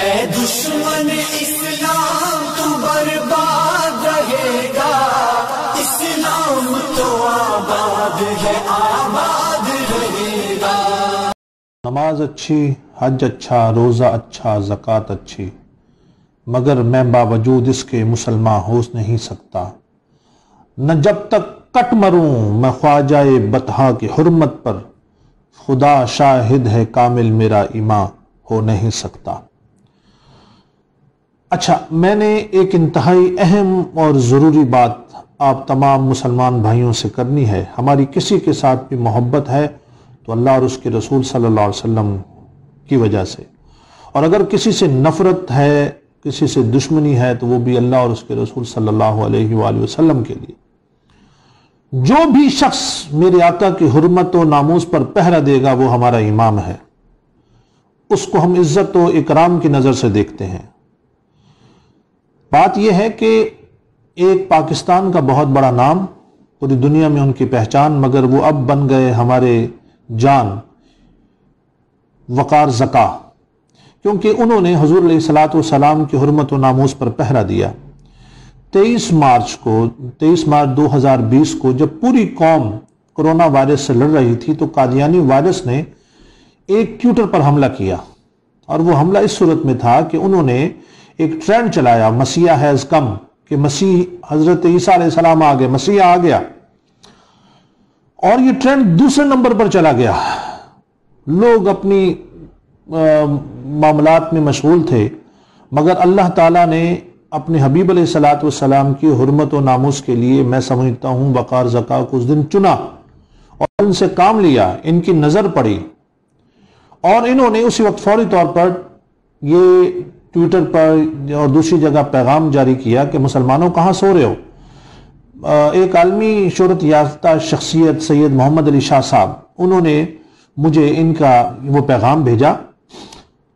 اے دشمن اسلام تو برباد رہے گا، اسلام تو آباد ہے، آباد رہے گا۔ نماز اچھی، حج اچھا، روزہ اچھا، زکوٰۃ اچھی، مگر میں باوجود اس کے مسلمان ہو نہیں سکتا، نہ جب تک کٹ مروں میں خواجہ بطحا کی حرمت پر، خدا شاہد ہے کامل میرا ایمان ہو نہیں سکتا۔ اچھا، میں نے ایک انتہائی اہم اور ضروری بات آپ تمام مسلمان بھائیوں سے کرنی ہے۔ ہماری کسی کے ساتھ بھی محبت ہے تو اللہ اور اس کے رسول صلی اللہ علیہ وسلم کی وجہ سے، اور اگر کسی سے نفرت ہے، کسی سے دشمنی ہے، تو وہ بھی اللہ اور اس کے رسول صلی اللہ علیہ وآلہ وسلم کے لیے۔ جو بھی شخص میرے آقا کی حرمت و ناموس پر پہرا دے گا وہ ہمارا امام ہے، اس کو ہم عزت و اکرام کی نظر سے دیکھتے ہیں۔ بات یہ ہے کہ ایک پاکستان کا بہت بڑا نام، پوری دنیا میں ان کی پہچان، مگر وہ اب بن گئے ہمارے جان وقار زکا، کیونکہ انہوں نے حضور علیہ الصلوۃ والسلام کی حرمت و ناموس پر پہرا دیا۔ 23 مارچ 2020 کو جب پوری قوم کرونا وائرس سے لڑ رہی تھی تو قادیانی وائرس نے ایک ٹویٹر پر حملہ کیا، اور وہ حملہ اس صورت میں تھا کہ انہوں نے ایک ٹرینڈ چلایا، مسیح ہیز کم، کہ مسیح حضرت عیسیٰ علیہ السلام آ گئے، مسیح آ گیا، اور یہ ٹرینڈ دوسرے نمبر پر چلا گیا۔ لوگ اپنی معاملات میں مشغول تھے، مگر اللہ تعالیٰ نے اپنے حبیب علیہ الصلوۃ والسلام کی حرمت و ناموس کے لیے، میں سمجھتا ہوں، وقار زکا کو اس دن چنا اور ان سے کام لیا، ان کی نظر پڑی، اور انہوں نے اسی وقت فوری طور پر یہ ٹویٹر پر اور دوسری جگہ پیغام جاری کیا کہ مسلمانوں کہاں سو رہے ہو۔ ایک عالمی شہرت یافتہ شخصیت سید محمد علی شاہ صاحب، انہوں نے مجھے ان کا وہ پیغام بھیجا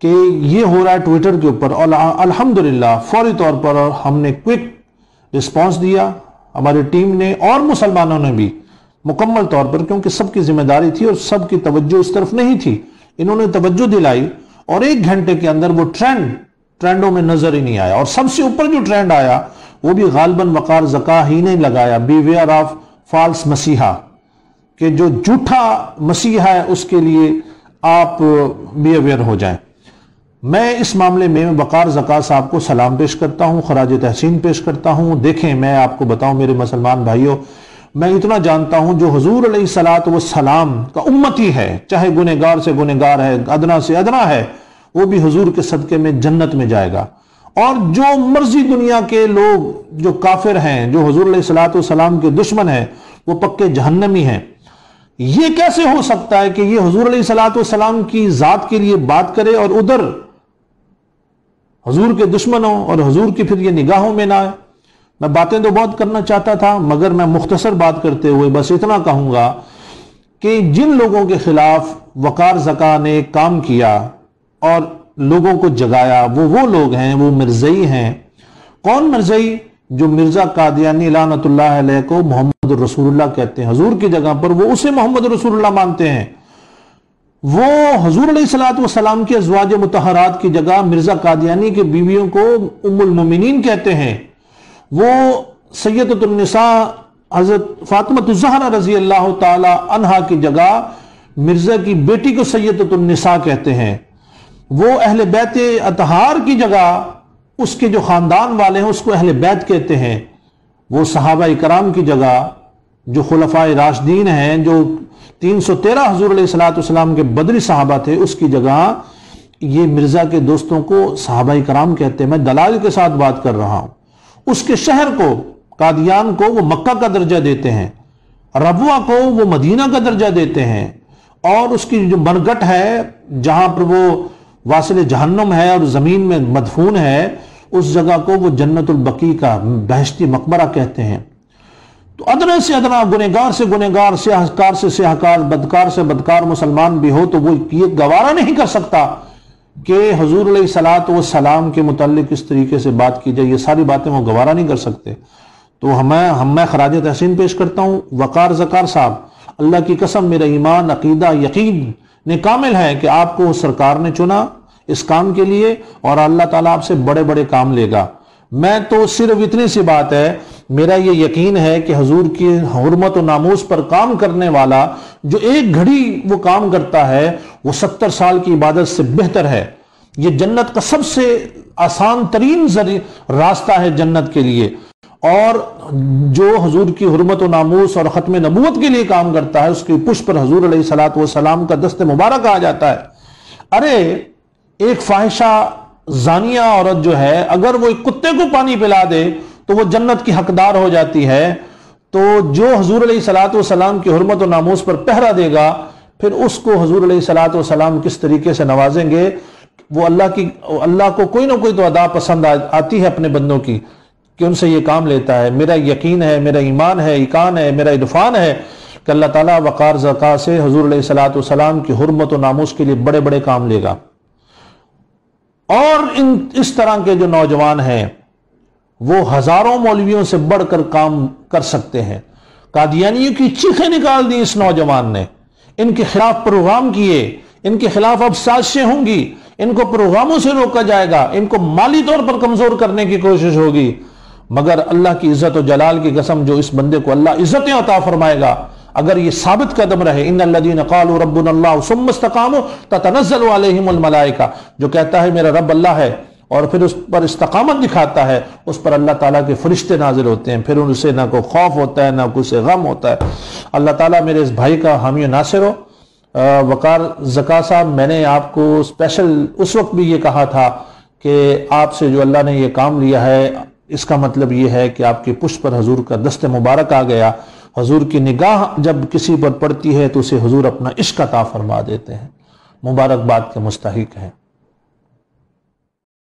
کہ یہ ہو رہا ہے ٹویٹر کے اوپر، اور الحمدللہ فوری طور پر ہم نے کوئک رسپانس دیا، ہماری ٹیم نے اور مسلمانوں نے بھی مکمل طور پر، کیونکہ سب کی ذمہ داری تھی اور سب کی توجہ اس طرف نہیں تھی، انہوں نے توجہ دلائی، اور 1 گھنٹے کے اندر وہ ٹرینڈوں میں نظر ہی نہیں آیا، اور سب سے اوپر جو ٹرینڈ آیا وہ بھی غالباً وقار زکا ہی نہیں لگایا، بی ویئر آف فالس مسیحا، کہ جو جھوٹا مسیحا ہے اس کے لیے آپ بی اویئر ہو جائیں۔ میں اس معاملے میں وقار زکا صاحب کو سلام پیش کرتا ہوں، خراج تحسین پیش کرتا ہوں۔ دیکھیں، میں آپ کو بتاؤں میرے مسلمان بھائیوں، میں اتنا جانتا ہوں جو حضور علیہ الصلوۃ والسلام کا امتی ہے، چاہے گنہگار سے گنہگار ہے، ادنا سے ادنا ہے، وہ بھی حضور کے صدقے میں جنت میں جائے گا، اور جو مرضی دنیا کے لوگ جو کافر ہیں، جو حضور علیہ الصلوۃ والسلام کے دشمن ہیں، وہ پکے جہنمی ہیں۔ یہ کیسے ہو سکتا ہے کہ یہ حضور علیہ الصلوۃ والسلام کی ذات کے لیے بات کرے اور ادھر حضور کے دشمنوں اور حضور کی پھر یہ نگاہوں میں نہ آئے؟ میں باتیں تو بہت کرنا چاہتا تھا، مگر میں مختصر بات کرتے ہوئے بس اتنا کہوں گا کہ جن لوگوں کے خلاف وقار زکا نے کام کیا اور لوگوں کو جگایا، وہ لوگ ہیں، وہ مرزئی ہیں۔ کون مرزئی؟ جو مرزا قادیانی لعنت اللہ علیہ کو محمد رسول اللہ کہتے ہیں، حضور کی جگہ پر وہ اسے محمد رسول اللہ مانتے ہیں۔ وہ حضور علیہ الصلوۃ والسلام کے ازواج مطہرات کی جگہ مرزا قادیانی کے بیویوں کو ام المومنین کہتے ہیں۔ وہ سیدۃ النساء حضرت فاطمہ الزہرا رضی اللہ تعالی عنہا کی جگہ مرزا کی بیٹی کو سیدۃ النساء کہتے ہیں۔ وہ اہل بیت اطہار کی جگہ اس کے جو خاندان والے ہیں اس کو اہل بیت کہتے ہیں۔ وہ صحابہ کرام کی جگہ جو خلفائے راشدین ہیں، جو 313 حضور علیہ الصلوۃ والسلام کے بدری صحابہ تھے، اس کی جگہ یہ مرزا کے دوستوں کو صحابہ کرام کہتے ہیں۔ میں دلائل کے ساتھ بات کر رہا ہوں۔ اس کے شہر کو، قادیان کو، وہ مکہ کا درجہ دیتے ہیں، ربوہ کو وہ مدینہ کا درجہ دیتے ہیں، اور اس کی جو مرگٹ ہے جہاں پر وہ واصل جہنم ہے اور زمین میں مدفون ہے، اس جگہ کو وہ جنت البقیع کا بہشتی مقبرہ کہتے ہیں۔ تو ادنا سے ادنا، گنہگار سے گنہگار، سیاہکار سے سیاہکار، بدکار سے بدکار مسلمان بھی ہو تو وہ یہ گوارا نہیں کر سکتا کہ حضور علیہ الصلوۃ والسلام کے متعلق اس طریقے سے بات کی جائے۔ یہ ساری باتیں وہ گوارا نہیں کر سکتے۔ تو میں خراج تحسین پیش کرتا ہوں وقار زکا صاحب، اللہ کی قسم میرا ایمان، عقیدہ، یقین نے کامل ہے کہ آپ کو سرکار نے چنا، اس کام کے لیے اور اللہ تعالیٰ آپ سے بڑے بڑے کام لے گا۔ میں تو صرف اتنی سی بات ہے، میرا یہ یقین ہے کہ حضور کی حرمت و ناموس پر کام کرنے والا جو ایک گھڑی وہ کام کرتا ہے وہ 70 سال کی عبادت سے بہتر ہے۔ یہ جنت کا سب سے آسان ترین راستہ ہے جنت کے لیے، اور جو حضور کی حرمت و ناموس اور ختم نبوت کے لیے کام کرتا ہے اس کی پشت پر حضور علیہ الصلوۃ والسلام کا دست مبارک آ جاتا ہے۔ ارے ایک فاحشہ زانیہ عورت جو ہے اگر وہ ایک کتے کو پانی پلا دے تو وہ جنت کی حقدار ہو جاتی ہے، تو جو حضور علیہ الصلوۃ والسلام کی حرمت و ناموس پر پہرا دے گا پھر اس کو حضور علیہ الصلوۃ والسلام کس طریقے سے نوازیں گے۔ وہ اللہ کو کوئی نہ کوئی تو ادا پسند آتی ہے اپنے بندوں کی کہ ان سے یہ کام لیتا ہے۔ میرا یقین ہے، میرا ایمان ہے، ایقان ہے، میرا عرفان ہے کہ اللہ تعالیٰ وقار زکا سے حضور علیہ الصلوۃ والسلام کی حرمت و ناموس کے لیے بڑے بڑے کام لے گا۔ اور اس طرح کے جو نوجوان ہیں وہ ہزاروں مولویوں سے بڑھ کر کام کر سکتے ہیں۔ قادیانیوں کی چیخیں نکال دی اس نوجوان نے، ان کے خلاف پروگرام کیے، ان کے خلاف اب سازشیں ہوں گی، ان کو پروگراموں سے روکا جائے گا، ان کو مالی طور پر کمزور کرنے کی کوشش ہوگی، مگر اللہ کی عزت و جلال کی قسم جو اس بندے کو اللہ عزتیں عطا فرمائے گا اگر یہ ثابت قدم رہے۔ ان الذین قالوا ربنا اللہ ثم استقاموا تتنزل علیہم الملائکہ، جو کہتا ہے میرا رب اللہ ہے اور پھر اس پر استقامت دکھاتا ہے، اس پر اللہ تعالیٰ کے فرشتے نازل ہوتے ہیں، پھر ان سے نہ کوئی خوف ہوتا ہے نہ کوئی سے غم ہوتا ہے۔ اللہ تعالیٰ میرے اس بھائی کا حامی و ناصر ہو۔ وقار زکا صاحب، میں نے آپ کو اسپیشل اس وقت بھی یہ کہا تھا کہ آپ سے جو اللہ نے یہ کام لیا ہے اس کا مطلب یہ ہے کہ آپ کی پشت پر حضور کا دست مبارک آ گیا۔ حضور کی نگاہ جب کسی پر پڑتی ہے تو اسے حضور اپنا عشق عطا فرما دیتے ہیں۔ مبارکباد کے مستحق ہیں۔